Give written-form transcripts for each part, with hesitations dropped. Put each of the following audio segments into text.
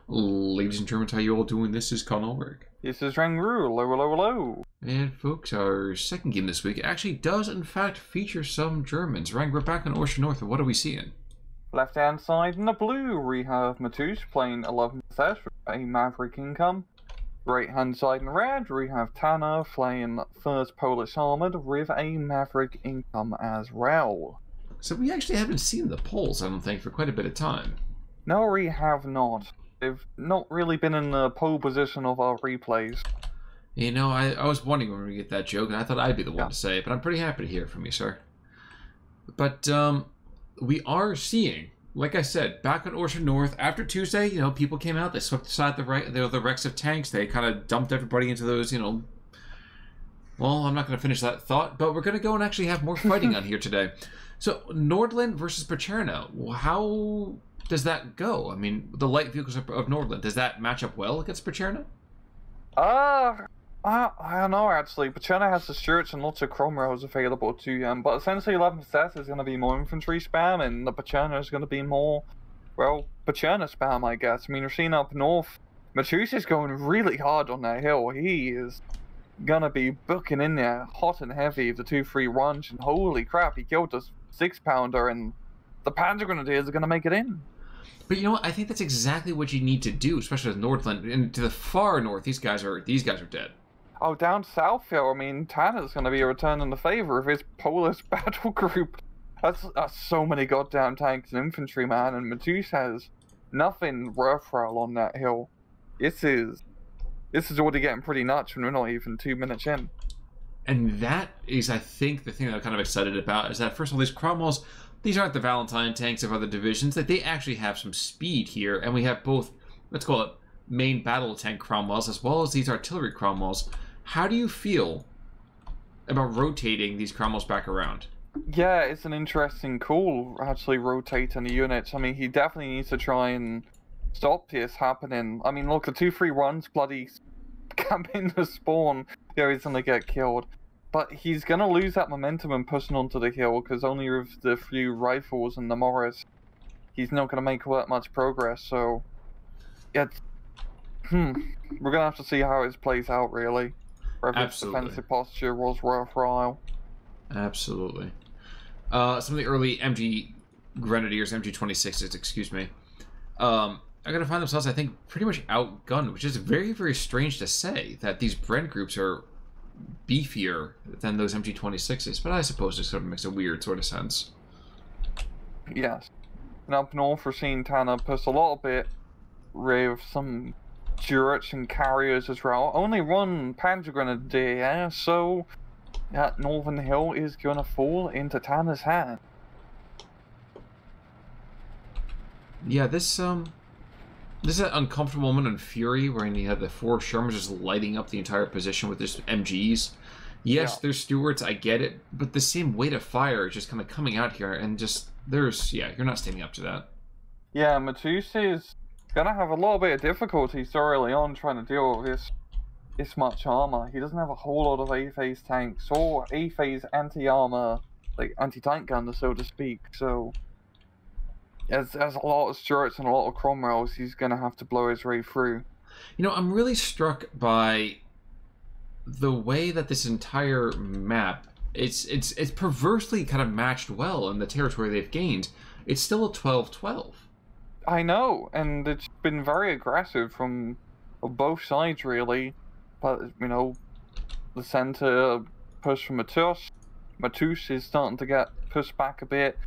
Ladies and gentlemen, how you all doing? This is Ulrich. This is Rangru. Hello, hello, hello. And folks, our second game this week actually does in fact feature some Germans. Rang, we're back on Orsha North, what are we seeing? Left hand side in the blue, we have Matoosh playing 11th with a Maverick income. Right hand side in red, we have Tanner playing 1st Polish Armoured with a Maverick income as well. So we actually haven't seen the Poles, I don't think, for quite a bit of time. No, we have not. They've not really been in the pole position of our replays. You know, I was wondering when we get that joke, and I thought I'd be the one to say it, but I'm pretty happy to hear it from you, sir. But we are seeing, like I said, back on Orsha North, after Tuesday, you know, people came out, they swept aside the wrecks of tanks, they kind of dumped everybody into those, you know... Well, I'm not going to finish that thought, but we're going to go and actually have more fighting on here today. So, Nordland versus Pacerna, how does that go? I mean, the light vehicles of Nordland, does that match up well against Pacerna? I don't know, actually. Pacerna has the shirts and lots of chrome rails available to them, but essentially 11th set is going to be more infantry spam, and the Pacerna is going to be more, well, Pacerna spam, I guess. I mean, you're seeing up north, Matoosh is going really hard on that hill. He is going to be booking in there hot and heavy with the 2-3 runs, and holy crap, he killed a 6-pounder, and the Panzergrenadiers are going to make it in. But you know what? I think that's exactly what you need to do, especially with Nordland. And to the far north, these guys are dead. Oh, down south here, I mean, Tanner's going to be returning the favor of his Polish battle group. That's so many goddamn tanks and infantry, man, and Matoosh has nothing worthwhile on that hill. This is already getting pretty nuts when we're not even 2 minutes in. And that is, I think, the thing that I'm kind of excited about, is that, first of all, these Cromwells, these aren't the Valentine tanks of other divisions, that they actually have some speed here, and we have both, let's call it, main battle tank Cromwells, as well as these artillery Cromwells. How do you feel about rotating these Cromwells back around? Yeah, it's an interesting call, actually, rotating the units. I mean, he definitely needs to try and stop this happening. I mean, look, the 2-3 runs bloody camping the spawn, he's gonna get killed. But he's gonna lose that momentum and pushing onto the hill, because only with the few rifles and the Morris, he's not gonna make that much progress, so... It's... we're gonna have to see how it plays out, really. Whether its defensive posture was worthwhile. Absolutely. Some of the early MG Grenadiers, MG26s, excuse me, are going to find themselves, I think, pretty much outgunned, which is very, very strange to say, that these Bren groups are beefier than those MG26s, but I suppose it sort of makes a weird sort of sense. Yes. And up north, we're seeing Tanner push a little bit with some turrets and carriers as well. Only one Panzergrenadier, so that northern hill is going to fall into Tanner's hand. Yeah, this is an uncomfortable moment in Fury, where you have the 4 Shermans just lighting up the entire position with just MGs. Yes, yeah. There's Stuarts, I get it, but the same weight of fire is just kind of coming out here, and just, you're not standing up to that. Yeah, Matoosh is gonna have a little bit of difficulty so early on trying to deal with this much armor. He doesn't have a whole lot of A-phase tanks, or A-phase anti-armor, like anti-tank gunners, so to speak, so... As a lot of Stuarts and a lot of Cromwells, he's going to have to blow his way through. You know, I'm really struck by the way that this entire map, it's perversely kind of matched well in the territory they've gained. It's still a 12-12. I know, and it's been very aggressive from both sides, really. But, you know, the center push from Matoosh is starting to get pushed back a bit.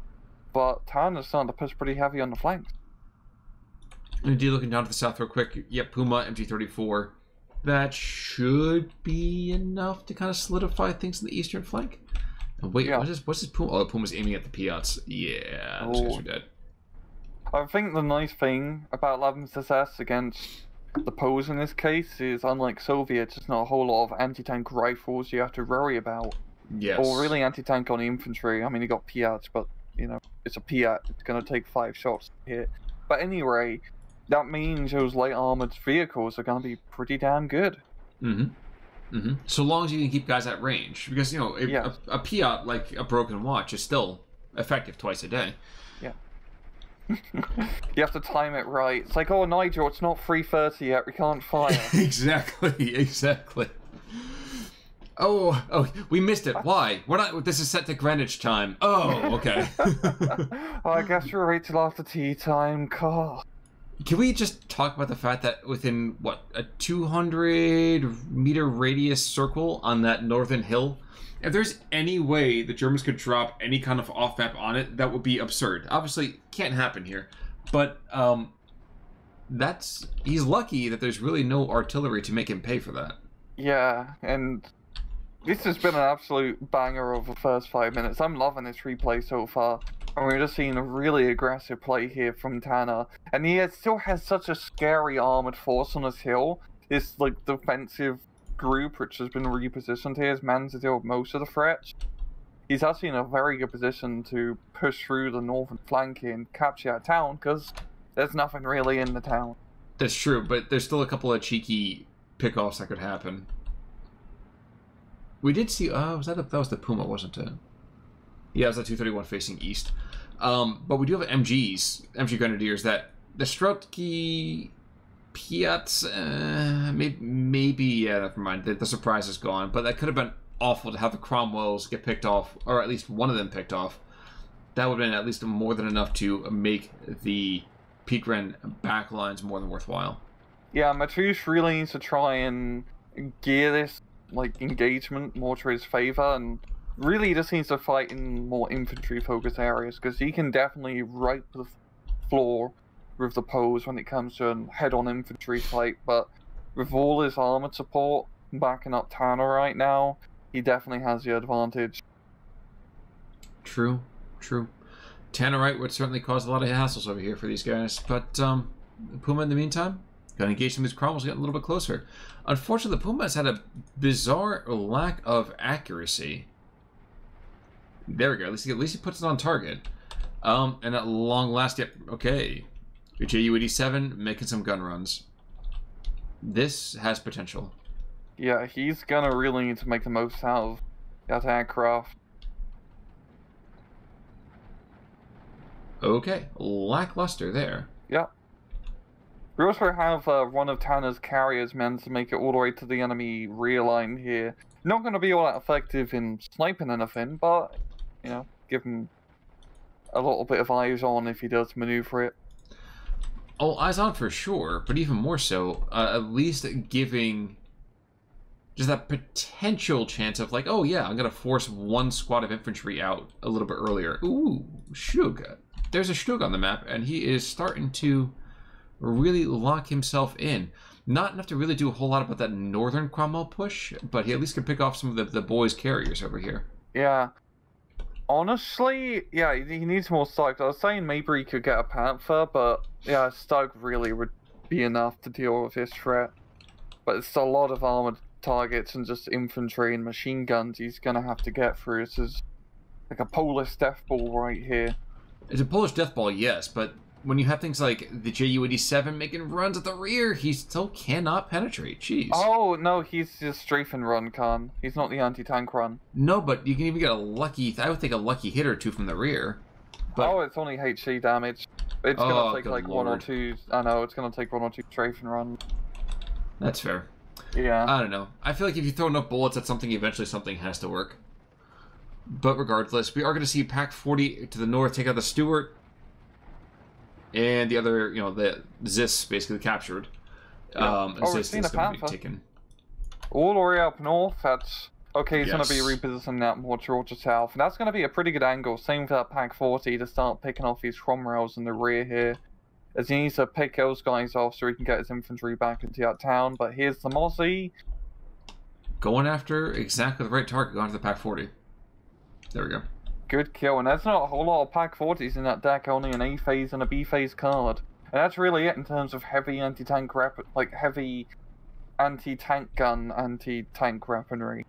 But Tanner's starting to push pretty heavy on the flanks. And looking down to the south real quick, yep, Puma, MG34. That should be enough to kind of solidify things in the eastern flank. And wait, yeah. What's this Puma? Oh, Puma's aiming at the Piats. Yeah, those guys are dead. I think the nice thing about 11th SS against the Poles in this case is, unlike Soviets, there's not a whole lot of anti-tank rifles you have to worry about. Yes. Or really anti-tank on the infantry. I mean, you got Piats, but... You know, it's a Piat. It's going to take 5 shots to hit. But anyway, that means those light armored vehicles are going to be pretty damn good. So long as you can keep guys at range. Because, you know, a Piat, like a broken watch, is still effective twice a day. Yeah. You have to time it right. It's like, oh, Nigel, it's not 3:30 yet. We can't fire. Exactly. Oh, we missed it. Why? We're not. This is set to Greenwich time. Oh, okay. Oh, I guess we'll wait till after tea time. God. Can we just talk about the fact that within, what, a 200-meter radius circle on that northern hill, if there's any way the Germans could drop any kind of off-map on it, that would be absurd. Obviously, can't happen here. But, he's lucky that there's really no artillery to make him pay for that. Yeah, and this has been an absolute banger of the first 5 minutes. I'm loving this replay so far. And we're just seeing a really aggressive play here from Tanner. And he still has such a scary armored force on this hill. This, like, defensive group, which has been repositioned here, has managed to deal with most of the threats. He's actually in a very good position to push through the northern flank here and capture that town, because there's nothing really in the town. That's true, but there's still a couple of cheeky pickoffs that could happen. We did see... that was the Puma, wasn't it? Yeah, it was the 231 facing east. But we do have MG Grenadiers that the Strotki Piats, maybe, yeah, never mind. The surprise is gone, but that could have been awful to have the Cromwells get picked off, or at least one of them picked off. That would have been at least more than enough to make the Pete-Gren backlines more than worthwhile. Yeah, Matoosh really needs to try and gear this engagement more to his favor, and really just needs to fight in more infantry-focused areas, because he can definitely wipe the floor with the pose when it comes to a head-on infantry fight, but with all his armored support backing up Tanner right now, he definitely has the advantage. True. Tannerite would certainly cause a lot of hassles over here for these guys, but Puma in the meantime, gonna engage some of these Cromwells, getting a little bit closer. Unfortunately, the Puma has had a bizarre lack of accuracy. There we go. At least he puts it on target. And at long last, yep, okay. Your Ju-87 making some gun runs. This has potential. Yeah, he's gonna really need to make the most out of that aircraft. Okay, lackluster there. Yeah. We also have one of Tanner's carriers managed to make it all the way to the enemy rear line here. Not going to be all that effective in sniping anything, but, you know, give him a little bit of eyes on if he does maneuver it. Oh, eyes on for sure, but even more so, at least giving just that potential chance of like, oh yeah, I'm going to force one squad of infantry out a little bit earlier. Ooh, Shug. There's a Shug on the map, and he is starting to really lock himself in. Not enough to really do a whole lot about that northern Cromwell push, but he at least can pick off some of the boys' carriers over here. Yeah. Honestly, yeah, he needs more Stugs. I was saying maybe he could get a Panther, but yeah, Stug really would be enough to deal with this threat. But it's a lot of armored targets and just infantry and machine guns he's going to have to get through. This is like a Polish death ball right here. It's a Polish death ball, yes, but when you have things like the Ju-87 making runs at the rear, he still cannot penetrate. Jeez. Oh, no, he's just strafe and run, Khan. He's not the anti-tank run. No, but you can even get a lucky, I would think a lucky hit or two from the rear. But... oh, it's only HC damage. It's going to take like Lord. 1 or 2. I know, it's going to take 1 or 2 strafe and run. That's fair. Yeah. I don't know. I feel like if you throw enough bullets at something, eventually something has to work. But regardless, we are going to see Pack 40 to the north take out the Stuart. And the other, you know, the Zis basically captured. Yeah. Zis is going to be taken. All the way up north, that's... okay, he's going to be repositioning that more towards the south. And that's going to be a pretty good angle. Same for that Pack 40 to start picking off these Cromwells in the rear here. As he needs to pick those guys off so he can get his infantry back into that town. But here's the Mozzie. Going after exactly the right target, going after the Pack 40. There we go. Good kill, and there's not a whole lot of Pack 40s in that deck, only an A phase and a B phase card. And that's really it in terms of heavy anti-tank heavy anti-tank gun, anti-tank weaponry.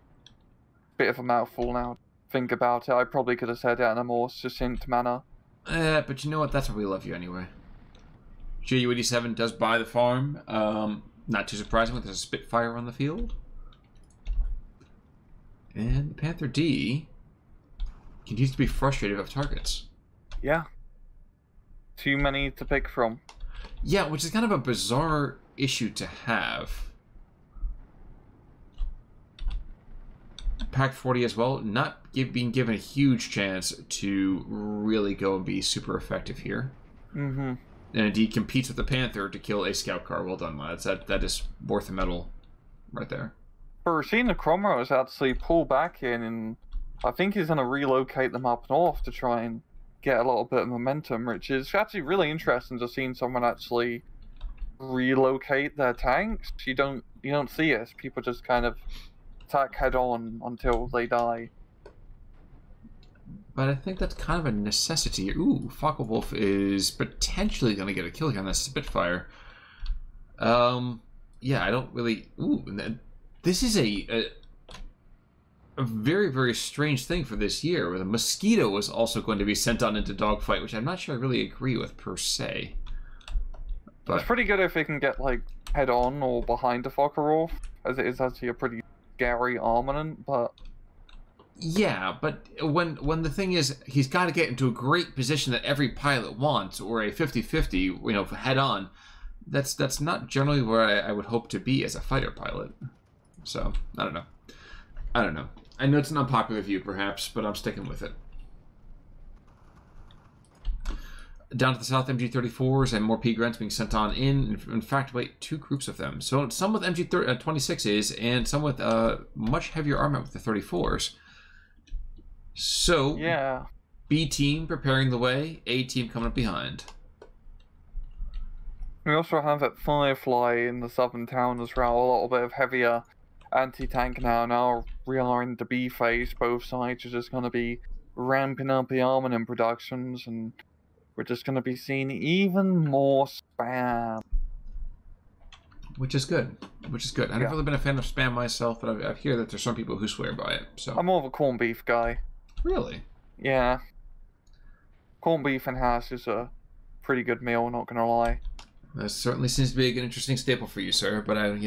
Bit of a mouthful now. Think about it, I probably could have said it in a more succinct manner. But you know what, that's why we love you anyway. Ju-87 does buy the farm. Not too surprising with there's a Spitfire on the field. And Panther D continues to be frustrated with targets. Yeah. too many to pick from. Yeah, which is kind of a bizarre issue to have. Pack 40 as well, not being given a huge chance to really go and be super effective here. Mm-hmm. And indeed competes with the Panther to kill a scout car. Well done, lads. That is worth a medal right there. But we're seeing the Cromwells actually pull back in, and I think he's going to relocate them up north to try and get a little bit of momentum, which is actually really interesting to seeing someone actually relocate their tanks. You don't see it. People just kind of attack head on until they die. But I think that's kind of a necessity. Ooh, Focke-Wulf is potentially going to get a kill here on this Spitfire. Yeah, I don't really... Ooh, this is a very, very strange thing for this year, where the Mosquito is also going to be sent on into dogfight, which I'm not sure I really agree with, per se. But it's pretty good if it can get, like, head on or behind the Focke-Wulf, as it is actually a pretty scary armament, but... Yeah, but when the thing is, he's got to get into a great position that every pilot wants, or a 50-50, you know, head on. That's not generally where I would hope to be as a fighter pilot. So, I don't know. I know it's an unpopular view, perhaps, but I'm sticking with it. Down to the south, MG-34s and more P-Grants being sent on in. In fact, wait, 2 groups of them. So some with MG-26s and some with much heavier armament with the 34s. So, yeah. B team preparing the way, A team coming up behind. We also have that Firefly in the southern town as well, a little bit of heavier anti-tank now. Now we are in the B phase, both sides are just going to be ramping up the armament productions, and we're just going to be seeing even more spam. Which is good. I've never really been a fan of spam myself, but I hear that there's some people who swear by it. So I'm more of a corned beef guy. Really? Yeah. Corned beef and hash is a pretty good meal, not gonna lie. That certainly seems to be an interesting staple for you, sir. But I'm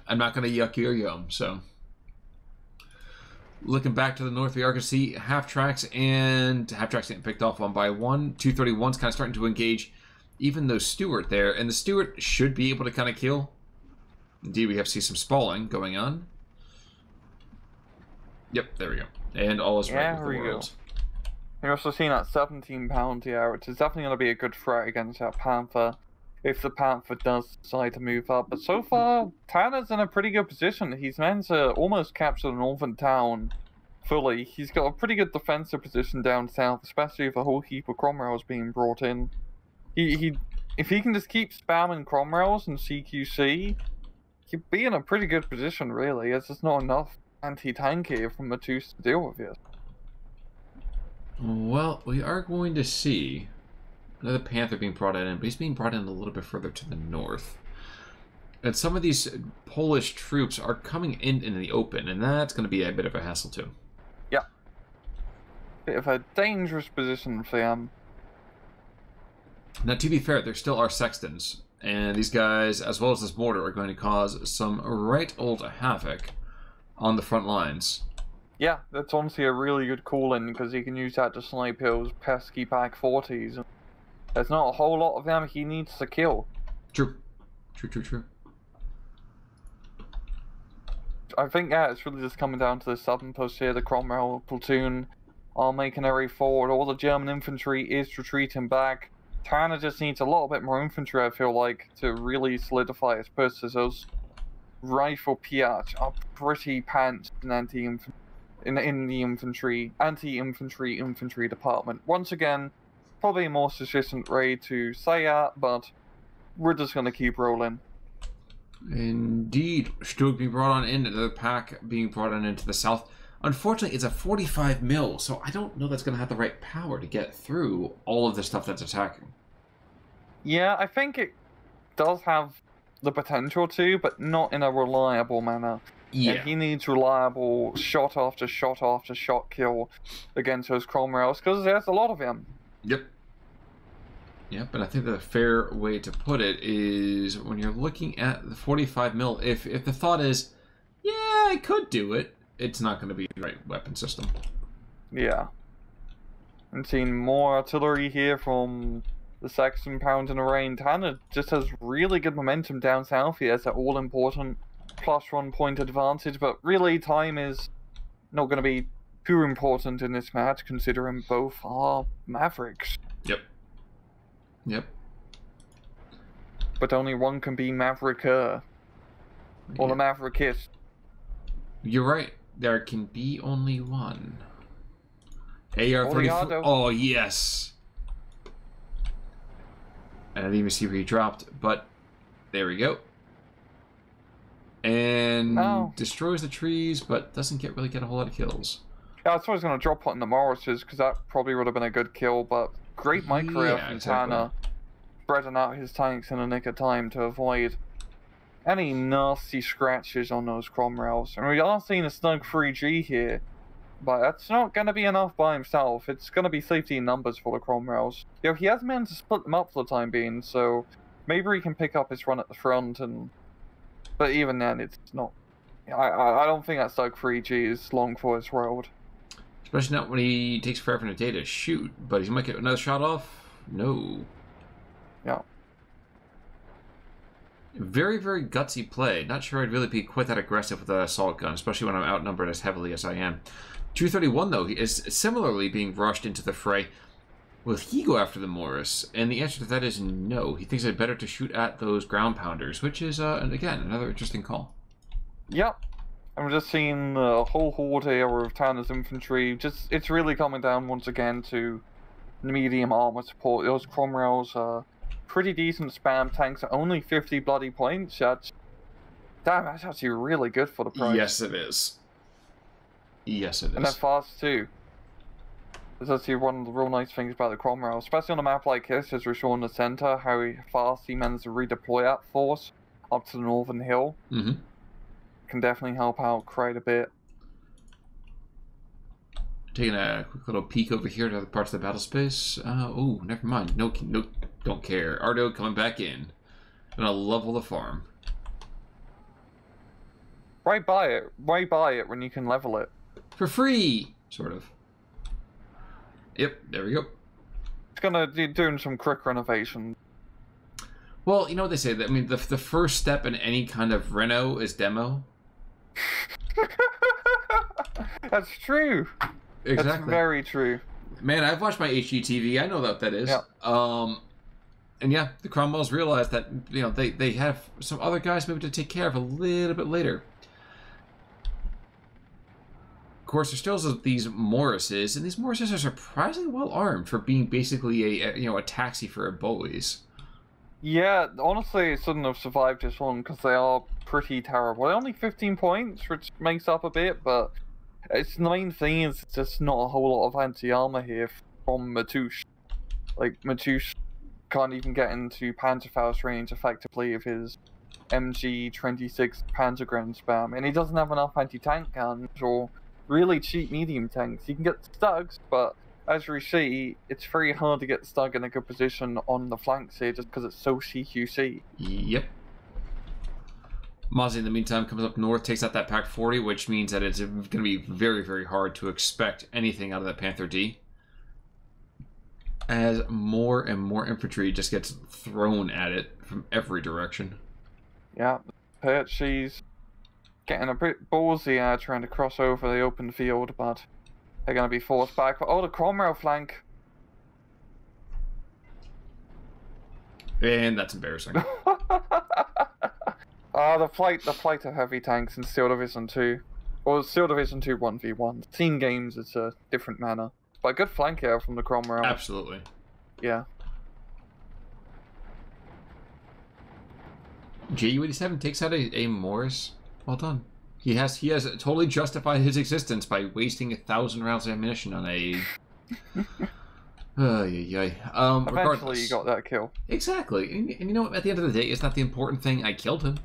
not gonna yuck your yum. So, looking back to the north, we are gonna see half-tracks getting picked off one by one. 231's kind of starting to engage even though Stewart there, and the Stewart should be able to kind of kill. Indeed, we have to see some spalling going on. Yep, there we go. And all is right with the world. You're also seeing that 17 pound here, which is definitely going to be a good threat against that Panther, if the Panther does decide to move up. But so far, Tanner's in a pretty good position. He's managed to almost capture the northern town fully. He's got a pretty good defensive position down south, especially with a whole heap of Cromwells being brought in. If he can just keep spamming Cromwells and CQC, he'd be in a pretty good position, really. It's just not enough anti-tank here from Matoosh to deal with yet. Well, we are going to see another Panther being brought in, but he's being brought in a little bit further to the north. And some of these Polish troops are coming in the open, and that's going to be a bit of a hassle too. Yeah. Bit of a dangerous position for them. Now, to be fair, there still are Sextons, and these guys, as well as this mortar, are going to cause some right old havoc on the front lines. Yeah, that's honestly a really good call-in, because he can use that to snipe those pesky Pack 40s. There's not a whole lot of them he needs to kill. True. I think, yeah, it's really just coming down to the southern push here. The Cromwell platoon are making their way forward. All the German infantry is retreating back. Tanner just needs a little bit more infantry, I feel like, to really solidify his pushes. Those rifle Piach are pretty pants in anti-infantry. In the anti-infantry department. Once again, probably a more sufficient way to say that, but we're just going to keep rolling. Indeed. Stug being brought on in, another pack being brought on into the south. Unfortunately, it's a 45 mil, so I don't know that's going to have the right power to get through all of the stuff that's attacking. Yeah, I think it does have the potential to, but not in a reliable manner. Yeah. And he needs reliable shot after shot after shot kill against those Cromwells, because there's a lot of them. Yep, and I think that a fair way to put it is when you're looking at the 45 mil, if the thought is, yeah, I could do it, it's not going to be the right weapon system. Yeah. I'm seeing more artillery here from the Saxon pound in the rain. Tanner just has really good momentum down south. He has that all-important +1 point advantage, but really time is not going to be too important in this match, considering both are Mavericks. Yep. Yep. But only one can be Mavericker. Or the Maverickist. You're right. There can be only one. AR-34. Oh, yes. I didn't even see where he dropped, but there we go. And destroys the trees, but doesn't really get a whole lot of kills. Yeah, I thought I was going to drop on the Morrises, because that probably would have been a good kill, but great micro from Tanner. Spreading out his tanks in the nick of time to avoid any nasty scratches on those Cromwells. And we are seeing a snug 3G here, but that's not going to be enough by himself. It's going to be safety in numbers for the Cromwells. You know, he has managed to split them up for the time being, so maybe he can pick up his run at the front. But even then, it's not. I don't think that snug 3G is long for his road. Especially not when he takes forever in a day to shoot, but he might get another shot off. No. Yeah. Very, very gutsy play. Not sure I'd really be quite that aggressive with an assault gun, especially when I'm outnumbered as heavily as I am. 231, though, is similarly being rushed into the fray. Will he go after the Morris? And the answer to that is no. He thinks it's better to shoot at those ground pounders, which is, again, another interesting call. Yep. I'm just seeing the whole horde here of Tanner's infantry. It's really coming down once again to medium armor support. Those Cromwells are pretty decent spam tanks at only 50 bloody points. That's actually really good for the price. Yes, it is. Yes, it is. And they're fast too. That's actually one of the real nice things about the Cromwell, especially on a map like this, as we saw in the center, how fast he managed to redeploy that force up to the northern hill. Mm-hmm. Can definitely help out quite a bit. Taking a quick little peek over here to other parts of the battle space. Oh, never mind. No, don't care. Ardo coming back in. Gonna level the farm. Right by it when you can level it. For free! Sort of. Yep, there we go. It's gonna be doing some quick renovation. Well, you know what they say. I mean, the first step in any kind of reno is demo. That's true. Exactly. That's very true. Man, I've watched my HGTV. I know what that is. Yeah. And yeah, the Cromwells realized that, you know, they have some other guys maybe to take care of a little bit later. Of course, there's still these Morrises, and these Morrises are surprisingly well armed for being basically a taxi for bullies. Yeah, honestly, it shouldn't have survived this one because they are pretty terrible. They're only 15 points, which makes up a bit, but the main thing is just not a whole lot of anti-armor here from Matoosh. Like, Matoosh can't even get into Panzerfaust range effectively of his MG26 Panzergrenadier spam, and he doesn't have enough anti-tank guns or really cheap medium tanks. You can get Stugs, but as we see, it's very hard to get Stug in a good position on the flanks here just because it's so CQC. Yep. Mozzie, in the meantime, comes up north, takes out that Pack 40, which means that it's going to be very, very hard to expect anything out of that Panther D. As more and more infantry just gets thrown at it from every direction. Yeah, Perchies getting a bit ballsy trying to cross over the open field, but they're going to be forced back. But, oh, the Cromwell flank. And that's embarrassing. The flight of heavy tanks in Steel Division 2. Or Steel Division 2 1v1. Team games, it's a different manner. But a good flank here from the Cromwell. Absolutely. Yeah. JU-87 takes out a Morris. Well done. He has totally justified his existence by wasting 1,000 rounds of ammunition on a. Eventually, you got that kill. Exactly, and you know, at the end of the day, it's not the important thing. I killed him.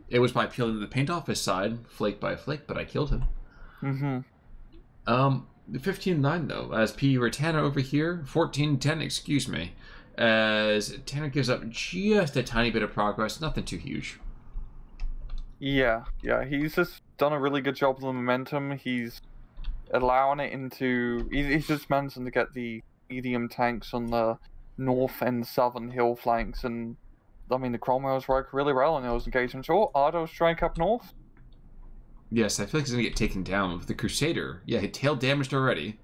It was by peeling the paint off his side, flake by flake, but I killed him. Mm-hmm. 15-9 though, as P. Tanner over here, 14-10, excuse me, as Tanner gives up just a tiny bit of progress, nothing too huge. Yeah, he's just done a really good job of the momentum. He's allowing it into... He's just managing to get the medium tanks on the north and southern hill flanks, and I mean the Cromwells work really well in those engagements. Oh, auto strike up north. Yes, I feel like he's gonna get taken down with the Crusader. Yeah, he tail damaged already.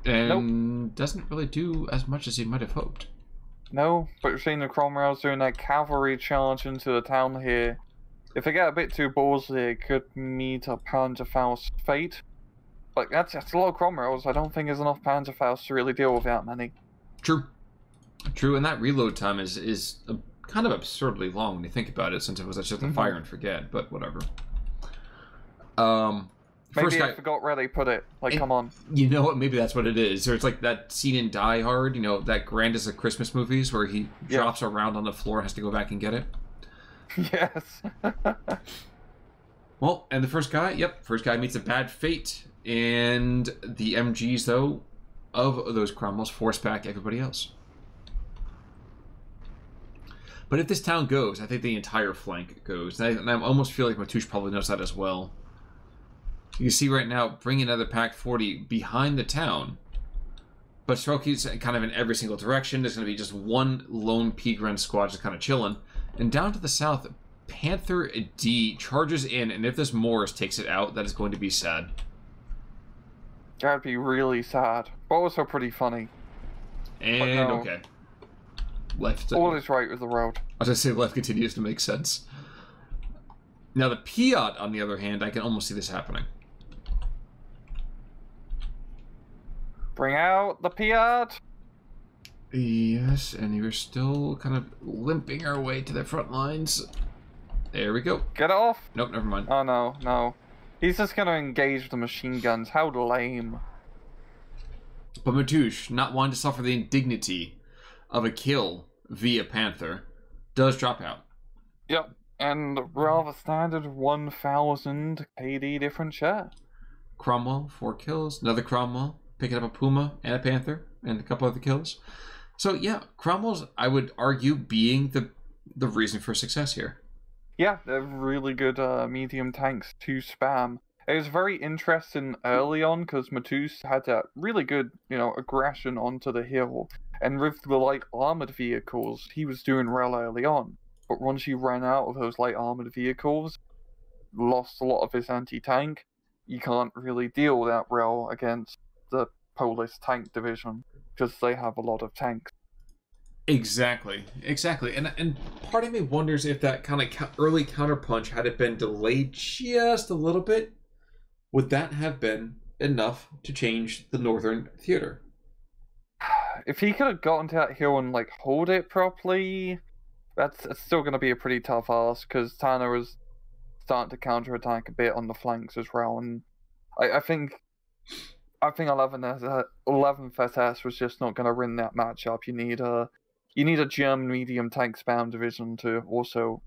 And doesn't really do as much as he might have hoped. No, but we're seeing the Cromwells doing that cavalry charge into the town here. If they get a bit too ballsy, it could meet a Panzerfaust's fate. But that's a lot of Cromwells. I don't think there's enough Panzerfausts to really deal with that many. True. True, and that reload time is kind of absurdly long when you think about it, since it was just a fire and forget, but whatever. Maybe I forgot where they put it. Like, come on. You know what? Maybe that's what it is. Or it's like that scene in Die Hard, you know, that grandest of Christmas movies where he drops around on the floor and has to go back and get it. Yes. Well, and the first guy meets a bad fate. And the MGs, though, of those Cromwells force back everybody else. But if this town goes, I think the entire flank goes. And I almost feel like Matoosh probably knows that as well. You see right now, bring another Pack 40 behind the town. But Stroke's kind of in every single direction. There's going to be just one lone P-Gren squad just kind of chilling. And down to the south, Panther D charges in. And if this Morris takes it out, that is going to be sad. That'd be really sad. But also pretty funny. And, no. Okay. Left. All is right with the road. I was going to say left continues to make sense. Now the Piat, on the other hand, I can almost see this happening. Bring out the Piat! Yes, and we're still kind of limping our way to the front lines. There we go. Get off! Nope, never mind. Oh, no, no. He's just gonna engage the machine guns. How lame. But Matoosh, not wanting to suffer the indignity of a kill via Panther, does drop out. Yep, and rather standard 1,000 KD different share. Cromwell, 4 kills. Another Cromwell, picking up a Puma and a Panther, and a couple other kills. So yeah, Cromwell's, I would argue, being the reason for success here. Yeah, they're really good medium tanks to spam. It was very interesting early on because Matoosh had that really good, you know, aggression onto the hill. And with the light armored vehicles, he was doing well early on. But once he ran out of those light armored vehicles, lost a lot of his anti-tank, you can't really deal that well against the Polish tank division because they have a lot of tanks. Exactly. And part of me wonders if that kind of early counterpunch, had it been delayed just a little bit, would that have been enough to change the northern theater? If he could have gotten to that hill and like hold it properly, that's still going to be a pretty tough ask because Tanner was starting to counterattack a bit on the flanks as well, and I think 11th SS was just not going to win that matchup. You need a German medium tank spam division to also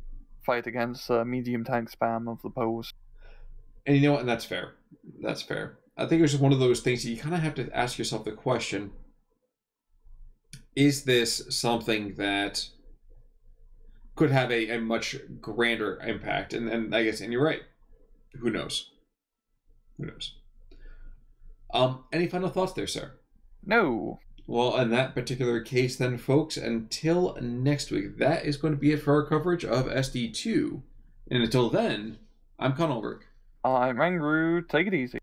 fight against medium tank spam of the Poles. And you know what? And that's fair. That's fair. I think it was just one of those things that you kind of have to ask yourself the question: is this something that could have a much grander impact? And I guess, and you're right. Who knows? Who knows? Any final thoughts there, sir? No. Well, in that particular case then, folks, until next week, that is going to be it for our coverage of SD2. And until then, I'm Conalberg. I'm Angru. Take it easy.